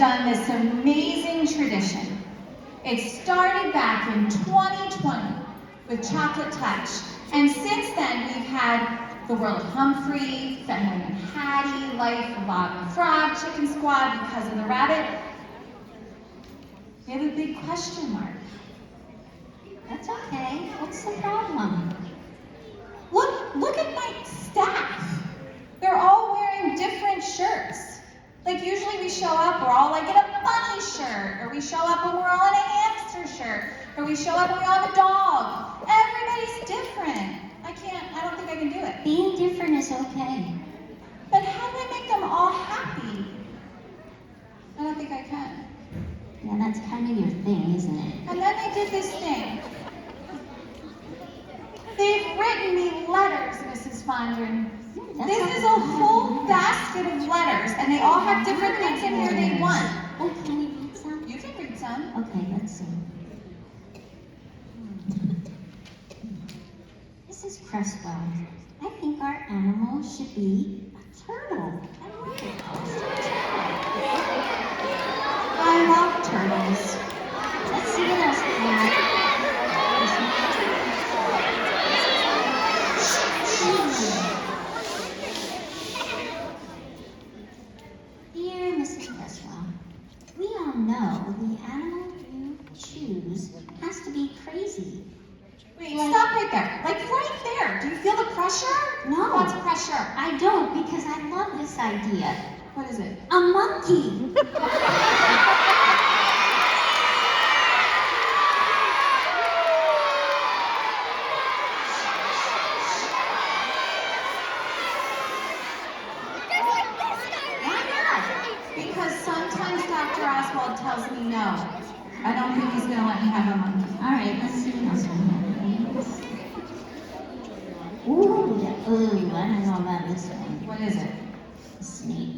done this amazing tradition. It started back in 2020 with Chocolate Touch. And since then, we've had the World of Humphrey, Fenway and Hattie, Life of Bob and Frog, Chicken Squad because of the rabbit. We have a big question mark. That's okay. What's the problem? Look at my staff. They're all wearing different shirts. Like usually we show up, we're all like in a bunny shirt, or we show up and we're all in a hamster shirt, or we show up and we all have a dog. Everybody's different. I don't think I can do it. Being different is okay. But how do I make them all happy? I don't think I can. Yeah, that's kind of your thing, isn't it? And then they did this thing. They've written me letters, Mrs. Fondren. This is a whole basket of letters, and they all have different things in here they want. Oh, can we read some? You can read some. Okay, let's see. Mrs. Cresswell, I think our animal should be a turtle. I love turtles. Let's see what else we have. Dear Mrs. Cresswell, we all know the animal you choose has to be crazy. Wait, stop right there. Like right there. Do you feel the pressure? No. What's pressure? I don't, because I love this idea. What is it? A monkey. Because sometimes Dr. Oswald tells me no. I don't think he's going to let me have a monkey. All right, let's see what else we have, please. Ooh, I don't know about this one. What is it? A snake.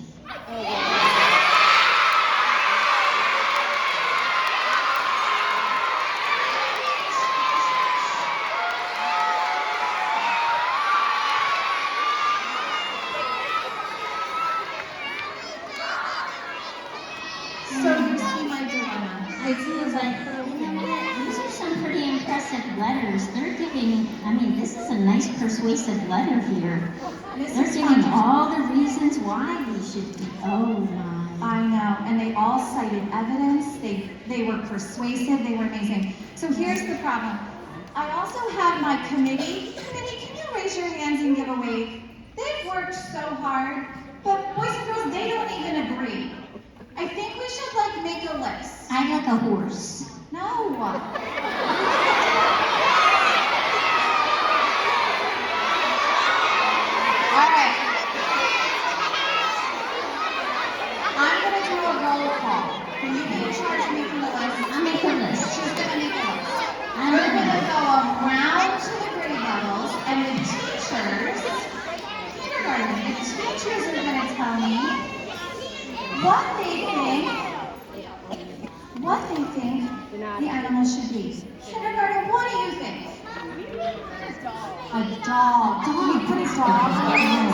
So you see my dilemma. I do, but you know what? These are some pretty impressive letters. They're giving, this is a nice persuasive letter here. They're giving all the reasons why we should be, oh my. I know, and they all cited evidence. They were persuasive, they were amazing. So here's the problem. I also have my committee. Committee, can you raise your hands and give a wave? They've worked so hard, but boys and girls, they don't even agree. I think we should make a list. I like a horse. No. All right. I'm going to do a roll call. Can you be in charge of making the list? I'll make a list. She's going to make a list. We're going to go around to the grade levels, and the teachers, kindergarten, the teachers are going to tell me what they think the animal should be. Kindergarten, what do you think? A dog. Dog, you put a dog in.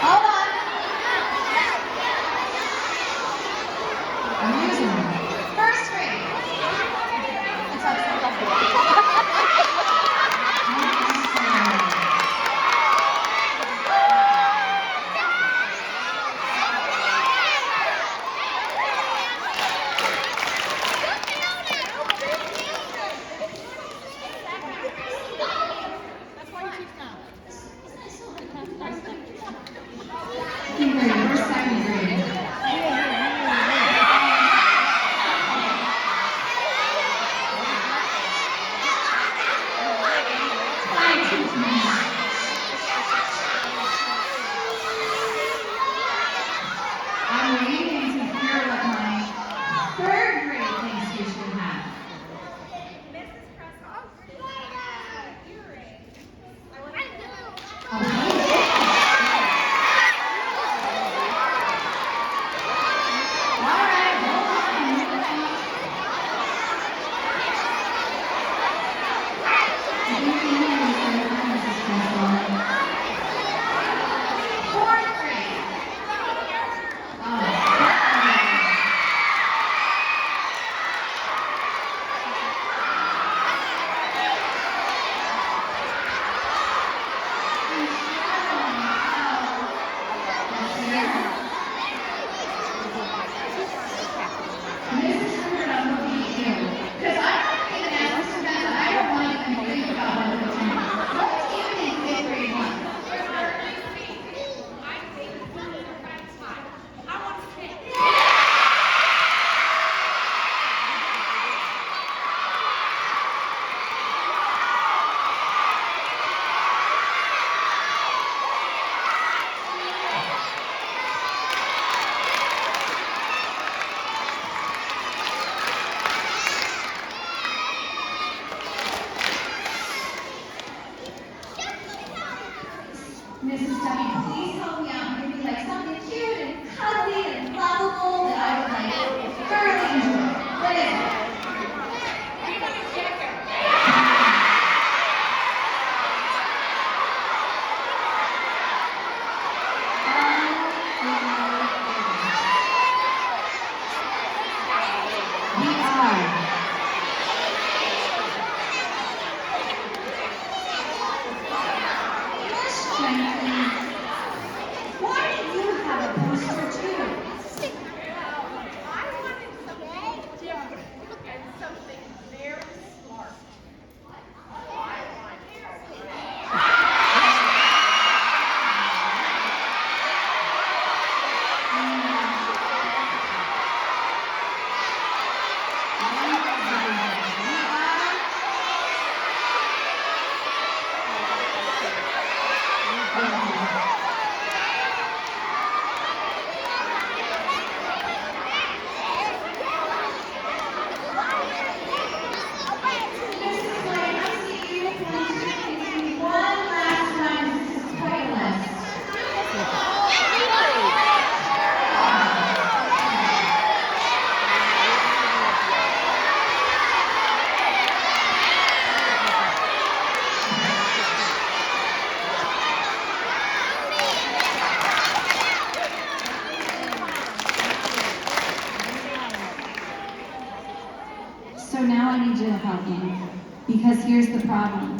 Hold on. I'm using it. First grade. It's upside down. shine, please? Why do you have a poster too? I wanted something different and something very smart. I want So now I need you to help me, because here's the problem.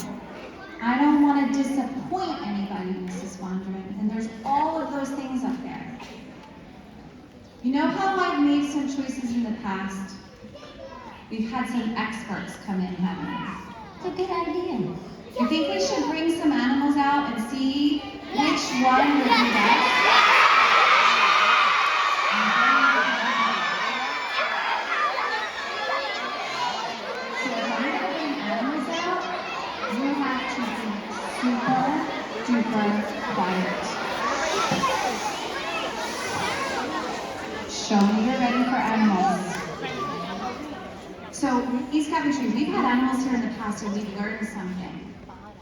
I don't want to disappoint anybody, Mrs. Wandering, and there's all of those things up there. You know how I've made some choices in the past? We've had some experts come in, haven't we? It's a good idea. You think we should bring some animals out and see which one would be best? So if I'm going to bring animals out, you have to be super duper quiet. Show me you're ready for animals. So, East Coventry, we've had animals here in the past and we've learned something.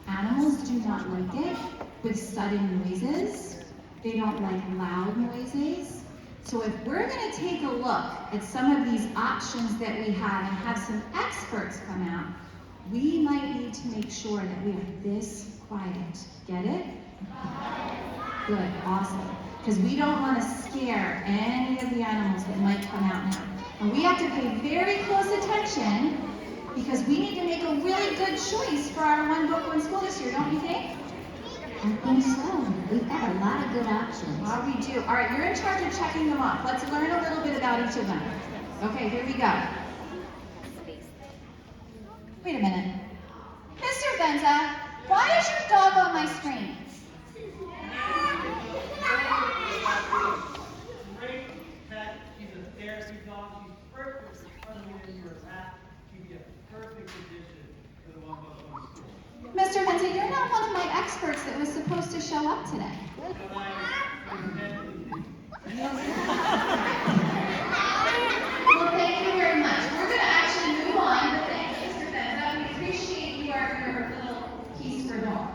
Animals do not like it with sudden noises. They don't like loud noises. So if we're going to take a look at some of these options that we have and have some experts come out, we might need to make sure that we are this quiet. Get it? Good, awesome. Because we don't want to scare any of the animals that might come out now. And we have to pay very close attention because we need to make a really good choice for our one book, one school this year, don't you think? I think so. We've got a lot of good options. Well, we do. All right, you're in charge of checking them off. Let's learn a little bit about each of them. Okay, here we go. Wait a minute. Mr. Benza, why is your dog on my screen? Great pet. She's a therapy dog. She's perfect for coming in your lap. She'd be a perfect addition to the one book one school. Mr. Benza, you're not one of my experts that was supposed to show up today. But I intended to. Well, thank you very much. We're going to actually move on, but thank you, Mr. Benza. We appreciate your little piece for dog.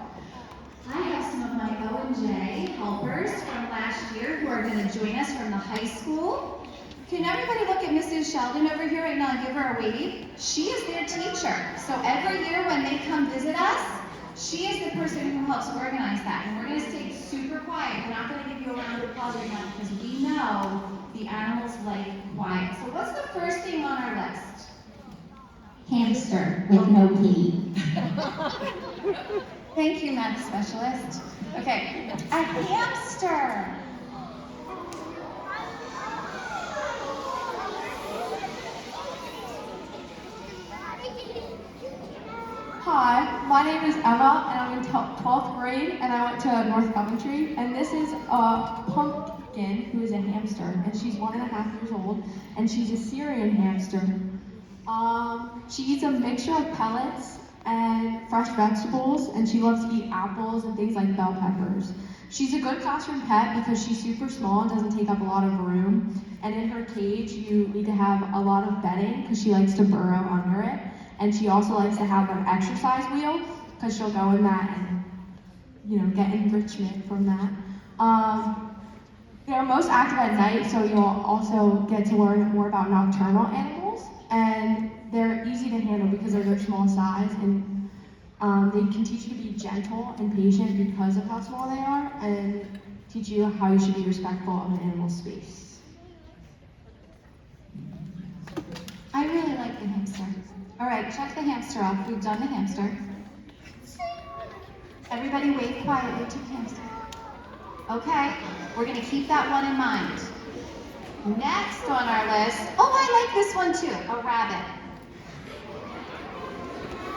I have some of my O&J helpers from last year who are going to join us from the high school. Can everybody look at Mrs. Sheldon over here right now and give her a wave? She is their teacher. So every year when they come visit us, she is the person who helps organize that. And we're going to stay super quiet. We're not going to give you a round of applause right now because we know the animals like quiet. So what's the first thing on our list? Hamster with no pee. Thank you, math specialist. Okay, a hamster. Hi, my name is Emma, and I'm in 12th grade, and I went to North Coventry, and this is a pumpkin who is a hamster, and she's 1.5 years old, and she's a Syrian hamster. She eats a mixture of pellets and fresh vegetables, and she loves to eat apples and things like bell peppers. She's a good classroom pet because she's super small and doesn't take up a lot of room, and in her cage you need to have a lot of bedding because she likes to burrow under it. And she also likes to have an exercise wheel because she'll go in that and, get enrichment from that. They're most active at night, so you'll also get to learn more about nocturnal animals. And they're easy to handle because of their small size, and they can teach you to be gentle and patient because of how small they are, and teach you how you should be respectful of an animal's space. I really like the hamster. All right, check the hamster off. We've done the hamster. Everybody wave quietly to the hamster. Okay, we're gonna keep that one in mind. Next on our list, oh, I like this one too, a rabbit.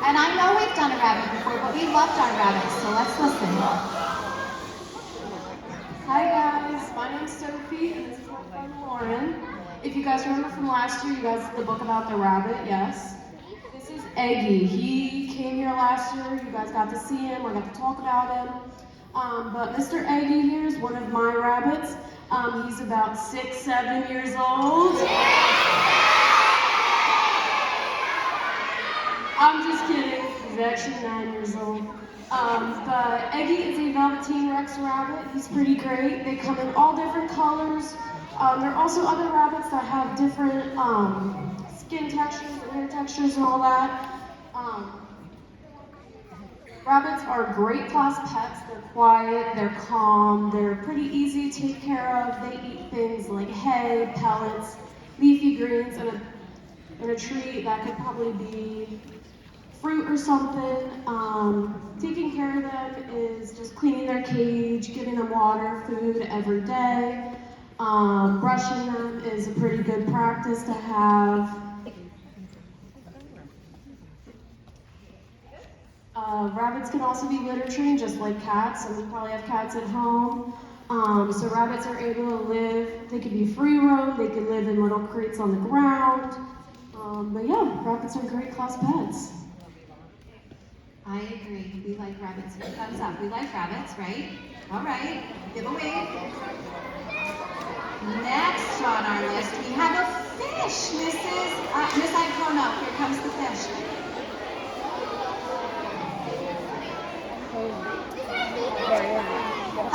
And I know we've done a rabbit before, but we loved our rabbits, so let's listen. Hi guys, my name's Sophie and this is my friend Lauren. If you guys remember from last year, you guys did the book about the rabbit, yes. This is Eggy. He came here last year, you guys got to see him, or got to talk about him. But Mr. Eggy here is one of my rabbits. He's about 6, 7 years old. I'm just kidding, he's actually 9 years old. But Eggy is a Velveteen Rex rabbit. He's pretty great. They come in all different colors. There are also other rabbits that have different skin textures and hair textures and all that. Rabbits are great class pets. They're quiet, they're calm, they're pretty easy to take care of. They eat things like hay, pellets, leafy greens, and a treat that could probably be fruit or something. Taking care of them is just cleaning their cage, giving them water, food every day. Brushing them is a pretty good practice to have. Rabbits can also be litter trained just like cats, and we probably have cats at home. So rabbits are able to live, they can be free roam, they can live in little crates on the ground. But yeah, rabbits are great class pets. I agree. We like rabbits. Thumbs up. We like rabbits, right? All right. Give a wave. Next on our list, we have a fish. Miss Icono. Here comes the fish.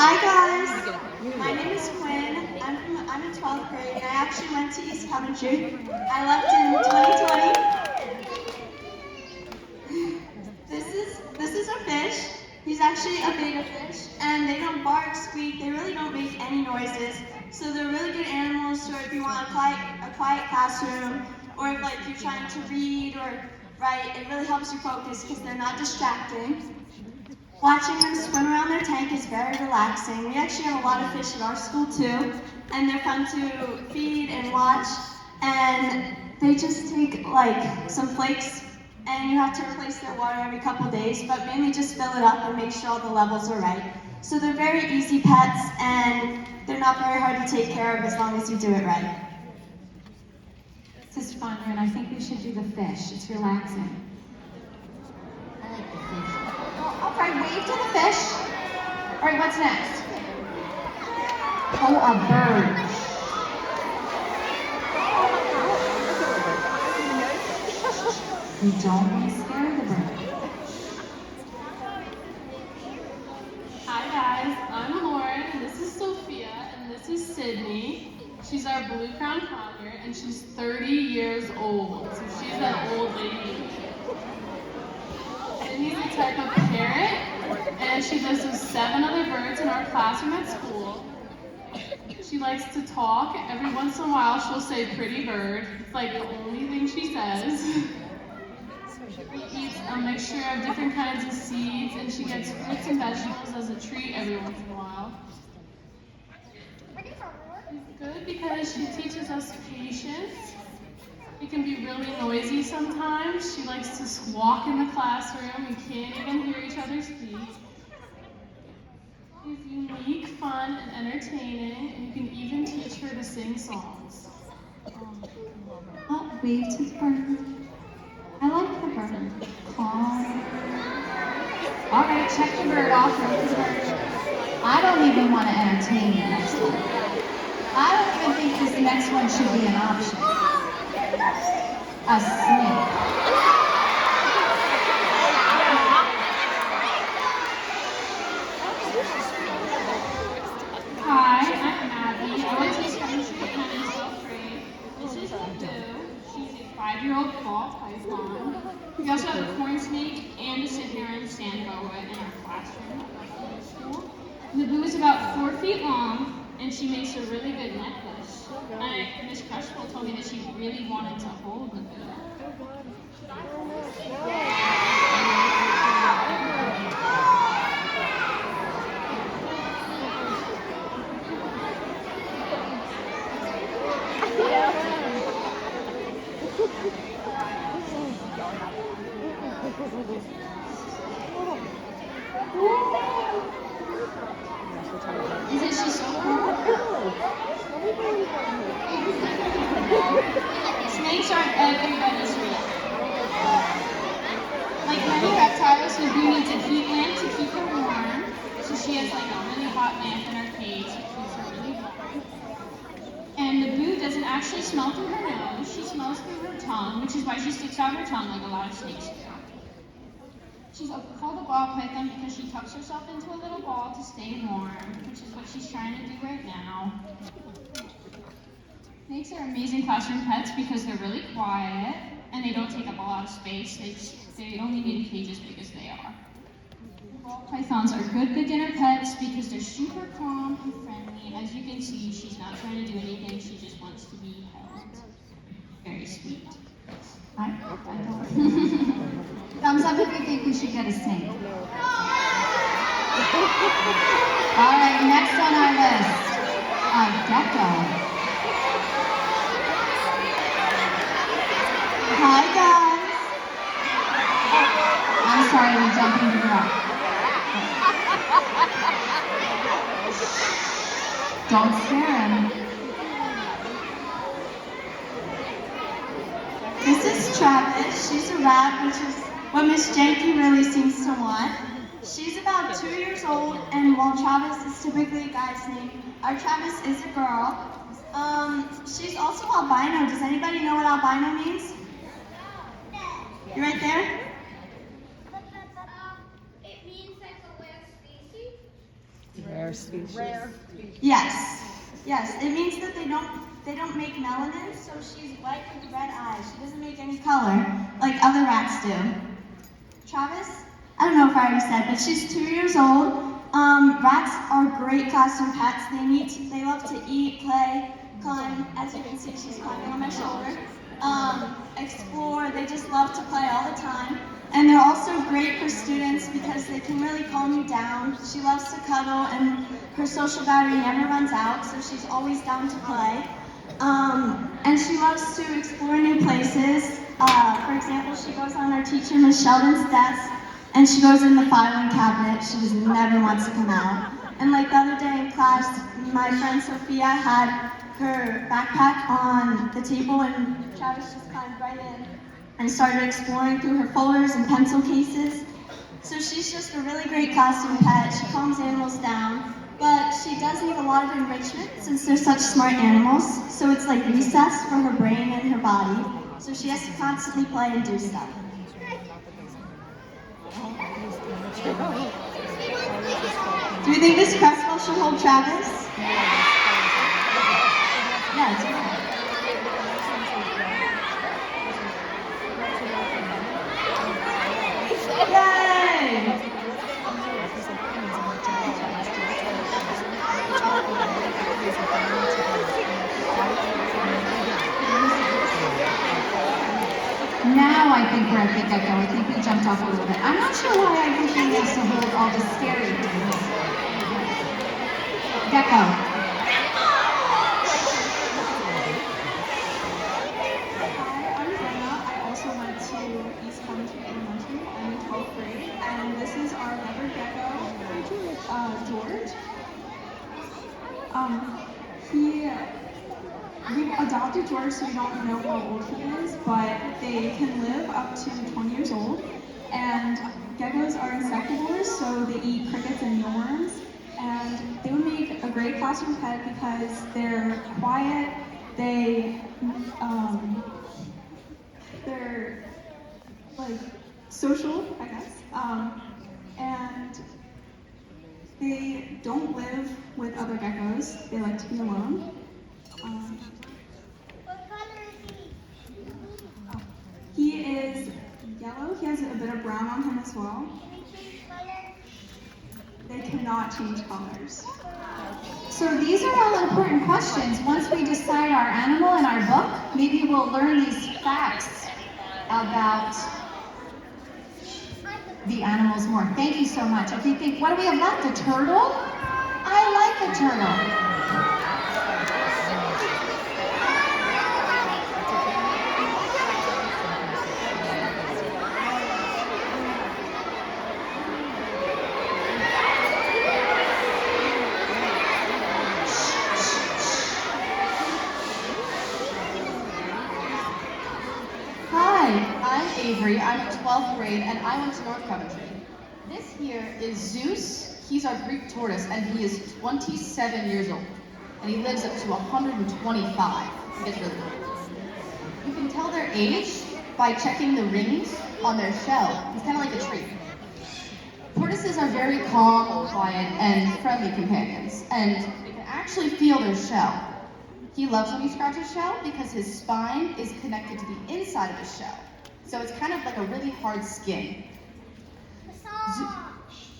Hi guys, my name is Quinn. I'm in 12th grade and I actually went to East Coventry. I left in 2020. This is a fish. He's actually a beta fish and they don't bark, squeak, they really don't make any noises. So they're really good animals for if you want a quiet classroom or if like you're trying to read or write, it really helps you focus because they're not distracting. Watching them swim around their tank is very relaxing. We actually have a lot of fish at our school too, and they're fun to feed and watch. And they just take like some flakes, and you have to replace their water every couple of days, but mainly just fill it up and make sure all the levels are right. So they're very easy pets, and they're not very hard to take care of as long as you do it right. This is fun, and I think we should do the fish. It's relaxing. I like the fish. All right, wave to the fish. All right, what's next? Oh, a bird. We don't want to scare the bird. Hi guys, I'm Lauren, and this is Sophia, and this is Sydney. She's our blue crown conure, and she's 30 years old, so she's an old lady. Sydney's a type of parrot, and she lives with 7 other birds in our classroom at school. She likes to talk. Every once in a while, she'll say pretty bird. It's like the only thing she says. She eats a mixture of different kinds of seeds, and she gets fruits and vegetables as a treat every once in a while. She's good because she teaches us patience. She can be really noisy sometimes. She likes to squawk in the classroom. We can't even hear each other speak. She's unique, fun, and entertaining, and you can even teach her to sing songs. Oh, wave to the bird. I like the bird. Calm. All right, check the bird off. Wave to the bird. I don't even want to entertain the next one. I don't even think this next one should be an option. A snake. Hi, I'm Abby. I went to Coventry and I'm in 12th grade. This is Boo. She's a 5-year-old ball python. We also have a corn snake and a Saharan sand boa in our classroom at the school. And the Boo is about 4 feet long, and she makes a really good necklace. Miss Crushful told me that she really wanted to hold the Boo. actually smell through her nose. She smells through her tongue, which is why she sticks out her tongue like a lot of snakes do. She's called a ball python because she tucks herself into a little ball to stay warm, which is what she's trying to do right now. Snakes are amazing classroom pets because they're really quiet and they don't take up a lot of space. They only need a cage as big as they are. Ball pythons are good beginner pets because they're super calm and friendly. As you can see, she's not trying to do anything. She just wants to be held. Very sweet. I don't. Thumbs up if you think we should get a snake. All right, next on our list, a gecko. Hi guys. I'm sorry, we're jumping the rock. Don't scare him. This is Travis. She's a rat, which is what Miss Janky really seems to want. She's about 2 years old, and while Travis is typically a guy's name, our Travis is a girl. She's also albino. Does anybody know what albino means? You right there? It means like a Rare species. Yes. Yes. It means that they don't make melanin, so she's white with red eyes. She doesn't make any color like other rats do. Travis? I don't know if I already said, but she's 2 years old. Rats are great classroom pets. They love to eat, play, climb. As you can see, she's climbing on my shoulder. Explore. They just love to play all the time. And they're also great for students because they can really calm you down. She loves to cuddle, and her social battery never runs out, so she's always down to play. And she loves to explore new places. For example, she goes on our teacher, Miss Sheldon's desk, and she goes in the filing cabinet. She just never wants to come out. And like the other day in class, my friend Sophia had her backpack on the table, and Travis just climbed right in and started exploring through her folders and pencil cases. So she's just a really great classroom pet. She calms animals down, but she does need a lot of enrichment since they're such smart animals. So it's like recess for her brain and her body. So she has to constantly play and do stuff. Do you think this Crestwell should hold Travis? Yeah, it's okay. Yay! Now I think we're at the gecko. I think we jumped off a little bit. I'm not sure why I think he has to hold all the scary things. Gecko. Hi, I'm Jenna. I also went to East Coventry Elementary. I'm in 12th grade, and this is our leopard gecko, George. We adopted George, so we don't know how old he is, but they can live up to 20 years old. And geckos are insectivores, so they eat crickets and mealworms. And they would make a great classroom pet because they're quiet, they're like social, I guess. And they don't live with other geckos. They like to be alone. What color is he? He is yellow. He has a bit of brown on him as well. Can he change color? They cannot change colors. So these are all important questions. Once we decide our animal in our book, maybe we'll learn these facts about the animals more. Thank you so much. If you think, what do we have left? A turtle? I like a turtle. Avery. I'm in 12th grade and I went to North Coventry. This here is Zeus. He's our Greek tortoise and he is 27 years old. And he lives up to 125. It's really cool. You can tell their age by checking the rings on their shell. It's kind of like a tree. Tortoises are very calm, quiet, and friendly companions, and you can actually feel their shell. He loves when you scratch his shell because his spine is connected to the inside of his shell. So it's kind of like a really hard skin.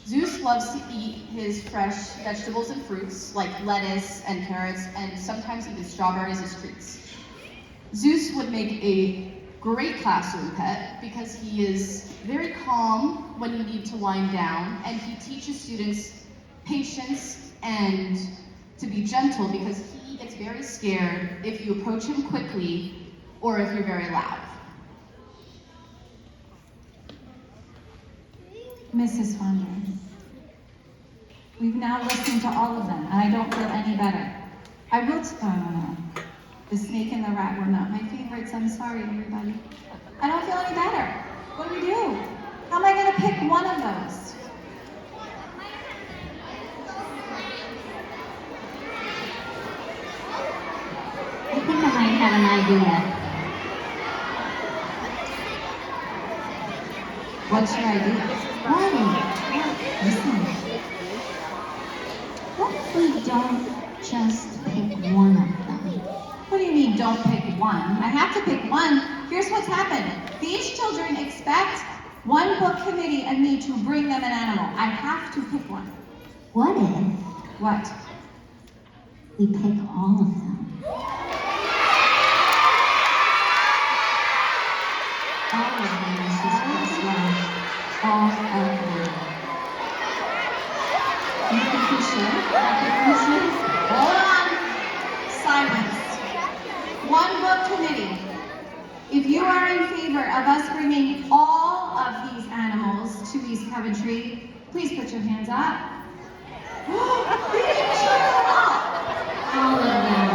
Zeus loves to eat his fresh vegetables and fruits, like lettuce and carrots, and sometimes even strawberries as treats. Zeus would make a great classroom pet because he is very calm when you need to wind down, and he teaches students patience and to be gentle because he gets very scared if you approach him quickly or if you're very loud. Mrs. Fonder, we've now listened to all of them, and I don't feel any better. I will no. The snake and the rat were not my favorites. I'm sorry, everybody. I don't feel any better. What do we do? How am I going to pick one of those? I think I might have an idea. What's your idea? Listen. What if we don't just pick one of them? What do you mean, don't pick one? I have to pick one. Here's what's happened. These children expect one book committee and me to bring them an animal. I have to pick one. What if What? we pick all of them? All of them, Mrs. Cresswell. All of them. You think we should? Hold on. Silence. One book committee. If you are in favor of us bringing all of these animals to East Coventry, please put your hands up. We didn't show them all. All of them.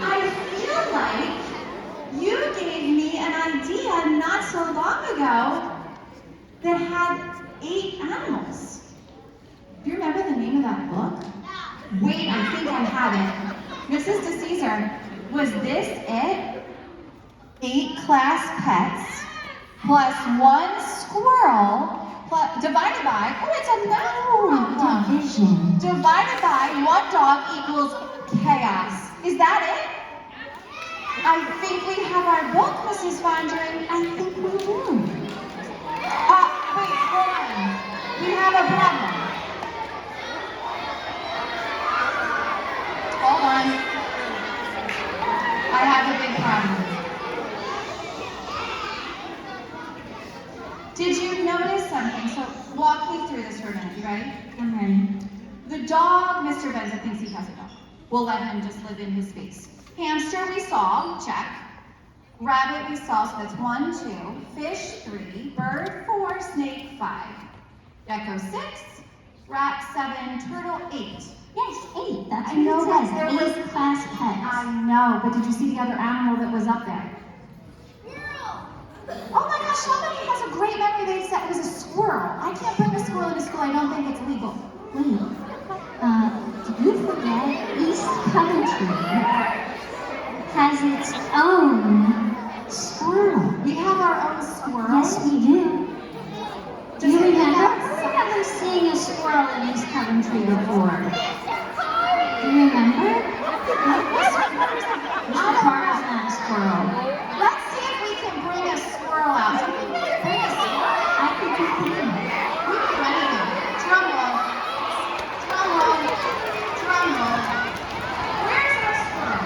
I feel like you gave me an idea not so long ago that had 8 animals. Do you remember the name of that book? Wait, I think I have it. Mrs. DeCesar, was this it? 8 class pets plus 1 squirrel divided by, it's a no. Division. Divided by 1 dog equals chaos. Is that it? I think we have our book, Mrs. Fondren. I think we do. Wait, hold on. We have a problem. Hold on. I have a big problem. Did you notice something? So walk me through this for a minute. You ready? I'm ready. The dog, Mr. Benza thinks he has a dog. We'll let him just live in his space. Hamster we saw, check. Rabbit we saw, so that's 1, 2. Fish 3, bird 4, snake 5. Gecko 6, rat 7, turtle 8. Yes, 8. That's I what know, it but says. there 8 was- class pets. I know, but did you see the other animal that was up there? Oh my gosh, somebody has a great memory. They said it was a squirrel. I can't bring a squirrel into school. I don't think it's legal. Wait, did you forget East Coventry has its own squirrel? We have our own squirrel. Yes, we do. Do Does you it remember? have I remember seeing a squirrel in East Coventry before. Do you remember? Mr. Carter's not a squirrel. Let's see if we can bring a squirrel out. Bring a squirrel. I think we can. We can do anything. Drum roll. Drum roll. Drum roll. Where's our squirrel?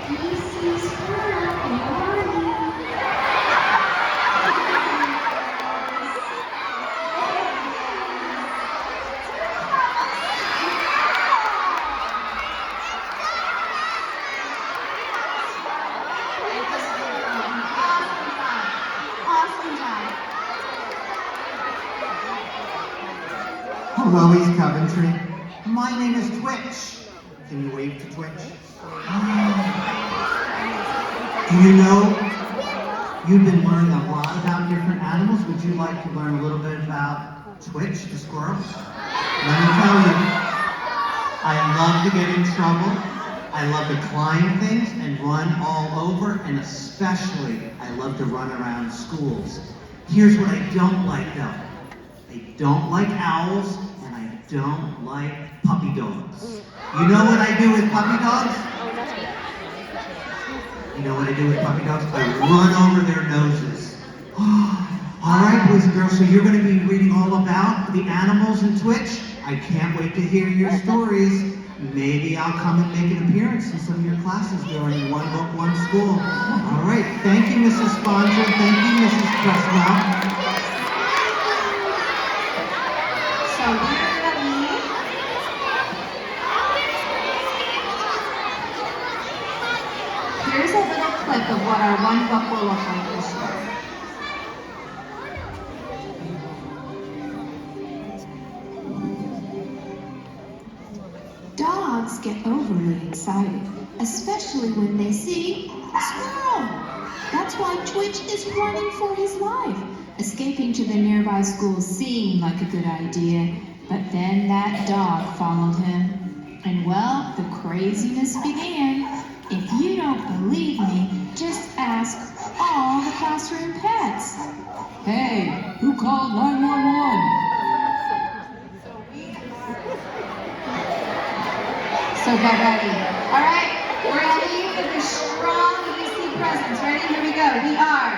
DC squirrel, where are you? Awesome job. Hello, East Coventry. My name is Twitch. Can you wave to Twitch? Do you know You've been learning a lot about different animals. Would you like to learn a little bit about Twitch, the squirrel? Let me tell you, I love to get in trouble. I love to climb things and run all over, and especially I love to run around schools. Here's what I don't like though. I don't like owls, and I don't like puppy dogs. You know what I do with puppy dogs? You know what I do with puppy dogs? I run over their noses. All right, boys and girls, so you're going to be reading all about the animals in Twitch. I can't wait to hear your stories. Maybe I'll come and make an appearance in some of your classes during One Book, One School. All right, thank you, Mrs. Sponsor. Thank you, Mrs. Cresswell. So we're gonna leave. Here's a little clip of what our one book will look like this year. Dogs get overly excited, especially when they see a squirrel. That's why Twitch is running for his life. Escaping to the nearby school seemed like a good idea, but then that dog followed him. And well, the craziness began. If you don't believe me, just ask all the classroom pets. Hey, who called 911? So get ready. All right, we're gonna leave with a strong EC presence. Ready? Here we go. We are